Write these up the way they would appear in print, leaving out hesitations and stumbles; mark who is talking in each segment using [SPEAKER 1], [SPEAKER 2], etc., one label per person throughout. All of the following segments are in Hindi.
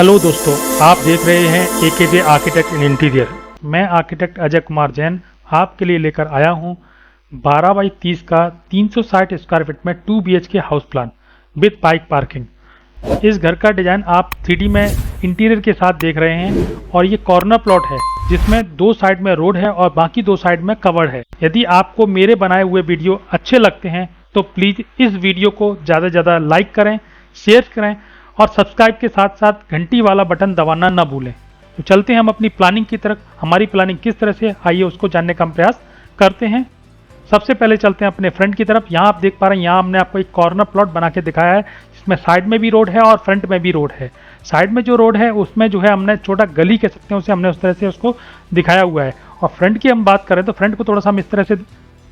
[SPEAKER 1] हेलो दोस्तों, आप देख रहे हैं AKJ आर्किटेक्ट इन इंटीरियर। मैं आर्किटेक्ट अजय कुमार जैन आपके लिए लेकर आया हूं 12 बाई 30 का 360 स्क्वायर फीट में 2 BHK house plan with bike parking. इस घर का डिजाइन आप 3D में इंटीरियर के साथ देख रहे हैं और ये कॉर्नर प्लॉट है जिसमें 2 साइड में रोड है और बाकी 2 साइड में कवर्ड है। यदि आपको मेरे बनाए हुए वीडियो अच्छे लगते हैं तो प्लीज़ इस वीडियो को ज़्यादा से ज़्यादा लाइक करें, शेयर करें और सब्सक्राइब के साथ साथ घंटी वाला बटन दबाना ना भूलें। तो चलते हैं हम अपनी प्लानिंग की तरफ। हमारी प्लानिंग किस तरह से, आइए उसको जानने का हम प्रयास करते हैं। सबसे पहले चलते हैं अपने फ्रंट की तरफ। यहाँ आप देख पा रहे हैं, यहाँ हमने आपको एक कॉर्नर प्लॉट बना के दिखाया है जिसमें साइड में भी रोड है और फ्रंट में भी रोड है। साइड में जो रोड है उसमें जो है हमने छोटा गली कह सकते हैं उसे हमने उस तरह से उसको दिखाया हुआ है। और फ्रंट की हम बात करें तो फ्रंट को थोड़ा सा हम इस तरह से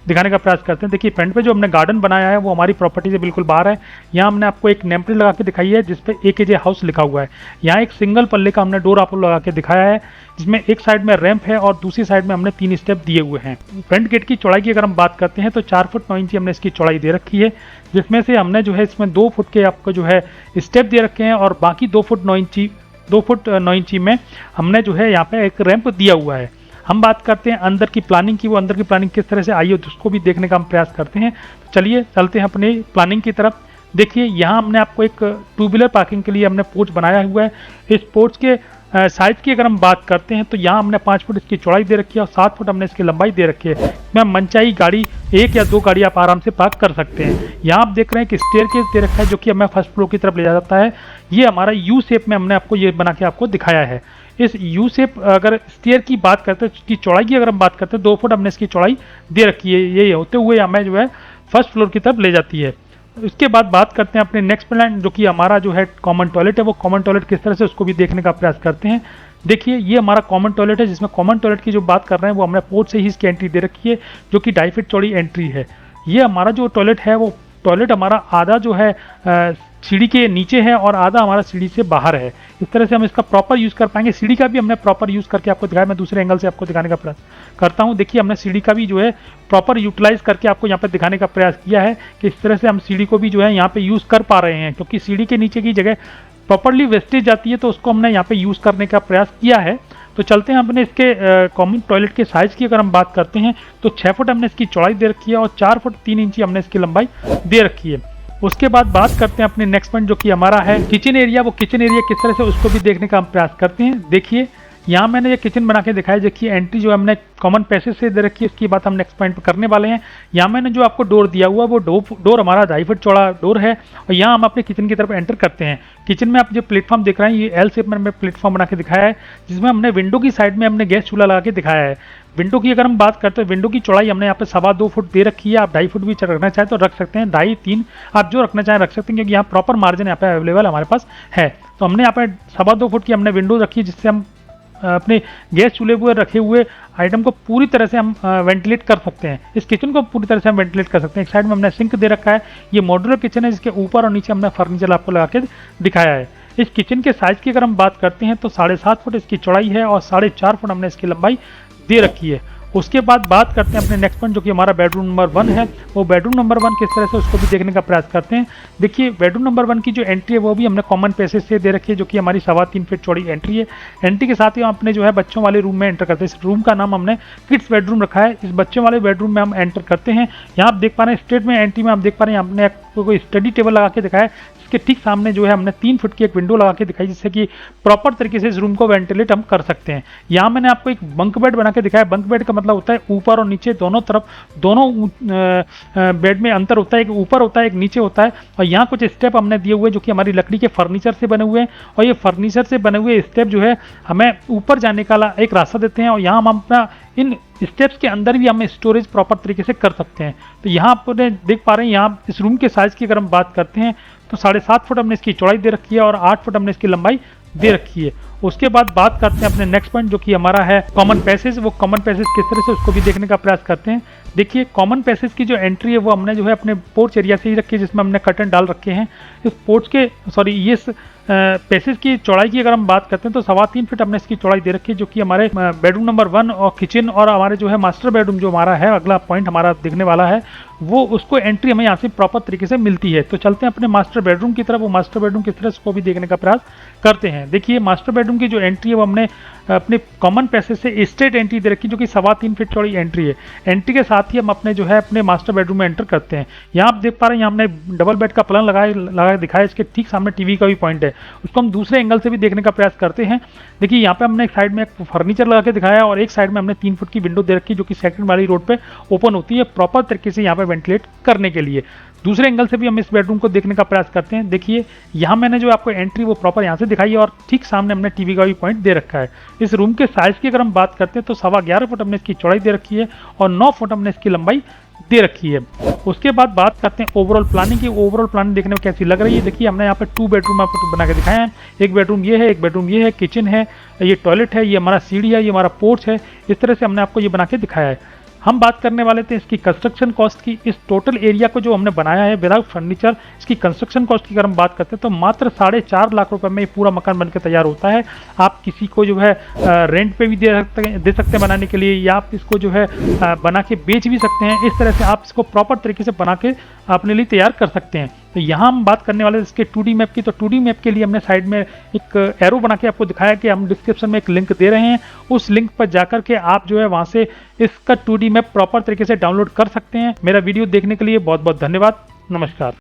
[SPEAKER 1] दिखाने का प्रयास करते हैं। देखिए फ्रंट पे जो हमने गार्डन बनाया है वो हमारी प्रॉपर्टी से बिल्कुल बाहर है। यहाँ हमने आपको एक नेम प्लेट लगा के दिखाई है जिसपे AKJ हाउस लिखा हुआ है। यहाँ एक सिंगल पल्ले का हमने डोर आपको लगा के दिखाया है जिसमें एक साइड में रैंप है और दूसरी साइड में हमने 3 स्टेप दिए हुए हैं। फ्रंट गेट की चौड़ाई की अगर हम बात करते हैं तो 4 फुट 9 इंची हमने इसकी चौड़ाई दे रखी है, जिसमें से हमने जो है इसमें 2 फुट के आपको जो है स्टेप दे रखे हैं और बाकी 2 फुट 9 इंची में हमने जो है यहाँ पे एक रैंप दिया हुआ है। हम बात करते हैं अंदर की प्लानिंग की। वो अंदर की प्लानिंग किस तरह से, आइए उसको भी देखने का हम प्रयास करते हैं। तो चलिए चलते हैं अपनी प्लानिंग की तरफ। देखिए यहाँ हमने आपको एक 2 व्हीलर पार्किंग के लिए हमने पोर्च बनाया हुआ है। इस पोर्च के साइज की अगर हम बात करते हैं तो यहाँ हमने 5 फुट इसकी चौड़ाई दे रखी है और 7 फुट हमने इसकी लंबाई दे रखी है। मैं मनचाही गाड़ी 1 या 2 गाड़ी आप आराम से पार्क कर सकते हैं। यहाँ आप देख रहे हैं कि स्टेयरकेस दे रखा है जो कि हमें फर्स्ट फ्लोर की तरफ ले जाता है। ये हमारा यू शेप में हमने आपको ये बना के आपको दिखाया है। इस यू शेप अगर स्टेयर की बात करते हैं, इसकी चौड़ाई की अगर हम बात करते हैं 2 फुट हमने इसकी चौड़ाई दे रखी है। ये होते हुए हमें जो है फर्स्ट फ्लोर की तरफ ले जाती है। उसके बाद बात करते हैं अपने नेक्स्ट प्लान जो कि हमारा जो है कॉमन टॉयलेट है। वो कॉमन टॉयलेट किस तरह से, उसको भी देखने का प्रयास करते हैं। देखिए ये हमारा कॉमन टॉयलेट है जिसमें कॉमन टॉयलेट की जो बात कर रहे हैं वो हमने पोर्च से ही इसकी एंट्री दे रखी है जो कि 2.5 फीट चौड़ी एंट्री है। ये हमारा जो टॉयलेट है वो टॉयलेट हमारा आधा जो है सीढ़ी के नीचे है और आधा हमारा सीढ़ी से बाहर है। इस तरह से हम इसका प्रॉपर यूज़ कर पाएंगे। सीढ़ी का भी हमने प्रॉपर यूज़ करके आपको दिखाया। मैं दूसरे एंगल से आपको दिखाने का प्रयास करता हूँ। देखिए हमने सीढ़ी का भी जो है प्रॉपर यूटिलाइज करके आपको यहाँ पर दिखाने का प्रयास किया है कि इस तरह से हम सीढ़ी को भी जो है यहाँ पे यूज़ कर पा रहे हैं, क्योंकि सीढ़ी के नीचे की जगह प्रॉपरली वेस्टेज जाती है तो उसको हमने यहाँ पे यूज़ करने का प्रयास किया है। तो चलते हैं अपने इसके कॉमन टॉयलेट के साइज़ की अगर हम बात करते हैं तो 6 फुट हमने इसकी चौड़ाई दे रखी है और 4 फुट 3 इंची हमने इसकी लंबाई दे रखी है। उसके बाद बात करते हैं अपने नेक्स्ट पॉइंट जो कि हमारा है किचन एरिया। वो किचन एरिया किस तरह से, उसको भी देखने का हम प्रयास करते हैं। देखिए यहाँ मैंने ये किचन बना के दिखाया। देखिए एंट्री जो हमने कॉमन पैसेज से दे रखी है, इसकी बात हम नेक्स्ट पॉइंट पर करने वाले हैं। यहाँ मैंने जो आपको डोर दिया हुआ वो डोर हमारा 2.5 फुट चौड़ा डोर है और यहाँ हम अपने किचन की तरफ एंटर करते हैं। किचन में आप जो प्लेटफॉर्म देख रहे हैं ये L शेप में हमने प्लेटफॉर्म बना के दिखाया है जिसमें हमने विंडो की साइड में हमने गैस चूल्हा लगा के दिखाया है। विंडो की अगर हम बात करते हैं, विंडो की चौड़ाई हमने यहाँ पे 2.25 फुट दे रखी है। आप 2.5 फुट भी रखना चाहें तो रख सकते हैं, 2.5 3 आप जो रखना चाहें रख सकते हैं, क्योंकि यहाँ प्रॉपर मार्जिन यहाँ पे अवेलेबल हमारे पास है। तो हमने यहाँ पे 2.25 फुट की हमने विंडो रखी है जिससे हम अपने गैस चूल्हे पर रखे हुए आइटम को पूरी तरह से हम वेंटिलेट कर सकते हैं। इस किचन को पूरी तरह से हम वेंटिलेट कर सकते हैं। एक साइड में हमने सिंक दे रखा है। ये मॉड्यूलर किचन है जिसके ऊपर और नीचे हमने फर्नीचर आपको लगा के दिखाया है। इस किचन के साइज़ की अगर हम बात करते हैं तो 7.5 फुट इसकी चौड़ाई है और 4.5 फुट हमने इसकी लंबाई दे रखी है। उसके बाद बात करते हैं अपने नेक्स्ट पॉइंट जो कि हमारा बेडरूम नंबर 1 है। वो बेडरूम नंबर 1 किस तरह से, उसको भी देखने का प्रयास करते हैं। देखिए बेडरूम नंबर 1 की जो एंट्री है वो भी हमने कॉमन पैसेज से दे रखी है जो कि हमारी 3.25 फीट चौड़ी एंट्री है। एंट्री के साथ ही हम अपने जो है बच्चों वाले रूम में एंटर करते हैं। इस रूम का नाम हमने किड्स बेडरूम रखा है। इस बच्चों वाले बेडरूम में हम एंटर करते हैं। यहाँ आप देख पा रहे हैं स्ट्रेट में एंट्री में आप देख पा रहे हैं हमने आपको कोई स्टडी टेबल लगा के दिखाया है। इसके ठीक सामने जो है हमने 3 फुट की एक विंडो लगा के दिखाई जिससे कि प्रॉपर तरीके से इस रूम को वेंटिलेट हम कर सकते हैं। यहाँ मैंने आपको एक बंक बेड बना के दिखाया। बंक बेड का मतलब होता है ऊपर और नीचे दोनों तरफ, दोनों बेड में अंतर होता है, एक ऊपर होता है एक नीचे होता है। और यहाँ कुछ स्टेप हमने दिए हुए जो कि हमारी लकड़ी के फर्नीचर से बने हुए हैं और ये फर्नीचर से बने हुए स्टेप जो है हमें ऊपर जाने का एक रास्ता देते हैं और यहाँ हम अपना इन स्टेप्स के अंदर भी हम स्टोरेज प्रॉपर तरीके से कर सकते हैं। तो यहाँ आप देख पा रहे हैं, यहाँ इस रूम के साइज़ की अगर हम बात करते हैं तो 7.5 फुट हमने इसकी चौड़ाई दे रखी है और 8 फुट हमने इसकी लंबाई दे रखी है। उसके बाद बात करते हैं अपने नेक्स्ट पॉइंट जो कि हमारा है कॉमन पैसेज। वो कॉमन पैसेज किस तरह से, उसको भी देखने का प्रयास करते हैं। देखिए कॉमन पैसेज की जो एंट्री है वो हमने जो है अपने पोर्च एरिया से ही रखी है जिसमें हमने कर्टन डाल रखे हैं। इस पोर्च के पैसेज की चौड़ाई की अगर हम बात करते हैं तो 3.25 फीट हमने इसकी चौड़ाई दे रखी है, जो कि हमारे बेडरूम नंबर 1 और किचन और हमारे जो है मास्टर बेडरूम जो हमारा है, अगला पॉइंट हमारा दिखने वाला है, वो उसको एंट्री हमें यहाँ से प्रॉपर तरीके से मिलती है। तो चलते हैं अपने मास्टर बेडरूम की तरफ। वो मास्टर बेडरूम किस तरह उसको भी देखने का प्रयास करते हैं। देखिए मास्टर बेडरूम की जो एंट्री है वो हमने अपने कॉमन पैसेज से स्ट्रेट एंट्री दे रखी, जो कि 3.25 फीट चौड़ी एंट्री है। एंट्री के साथ ही हम अपने जो है अपने मास्टर बेडरूम में एंटर करते हैं। यहाँ आप देख पा रहे हैं, यहाँ हमने डबल बेड का पलंग लगा दिखाया, इसके ठीक सामने टीवी का भी पॉइंट है, उसको हम दूसरे एंगल से भी देखने का प्रयास करते हैं। देखिए यहाँ पे हमने एक साइड में एक फर्नीचर लगा के दिखाया और एक साइड में हमने 3 फुट की विंडो दे रखी, जो कि सेकंड वाली रोड पे ओपन होती है प्रॉपर तरीके से यहाँ पे वेंटिलेट करने के लिए। दूसरे एंगल से भी हम इस बेडरूम को देखने का प्रयास करते हैं। देखिए यहाँ मैंने जो आपको एंट्री वो प्रॉपर यहाँ से दिखाई है और ठीक सामने हमने टीवी का भी पॉइंट दे रखा है। इस रूम के साइज की अगर हम बात करते हैं तो 11.25 फुट हमने इसकी चौड़ाई दे रखी है और 9 फुट हमने इसकी लंबाई दे रखी है। उसके बाद बात करते हैं ओवरऑल प्लानिंग की। ओवरऑल प्लानिंग देखने में कैसी लग रही है। देखिए हमने यहाँ पे 2 बेडरूम आपको बना के दिखाए हैं। एक बेडरूम ये है, एक बेडरूम ये है, किचन है, ये टॉयलेट है, ये हमारा सीढ़ी है, ये हमारा पोर्च है। इस तरह से हमने आपको ये बना के दिखाया है। हम बात करने वाले थे इसकी कंस्ट्रक्शन कॉस्ट की। इस टोटल एरिया को जो हमने बनाया है विदाउट फर्नीचर, इसकी कंस्ट्रक्शन कॉस्ट की अगर हम बात करते हैं तो मात्र 4.5 लाख रुपए में ये पूरा मकान बनकर तैयार होता है। आप किसी को जो है रेंट पे भी दे सकते हैं बनाने के लिए, या आप इसको जो है बना के बेच भी सकते हैं। इस तरह से आप इसको प्रॉपर तरीके से बना के अपने लिए तैयार कर सकते हैं। तो यहाँ हम बात करने वाले इसके 2D मैप की। तो 2D मैप के लिए हमने साइड में एक एरो बना के आपको दिखाया कि हम डिस्क्रिप्शन में एक लिंक दे रहे हैं। उस लिंक पर जाकर के आप जो है वहाँ से इसका 2D मैप प्रॉपर तरीके से डाउनलोड कर सकते हैं। मेरा वीडियो देखने के लिए बहुत बहुत धन्यवाद। नमस्कार।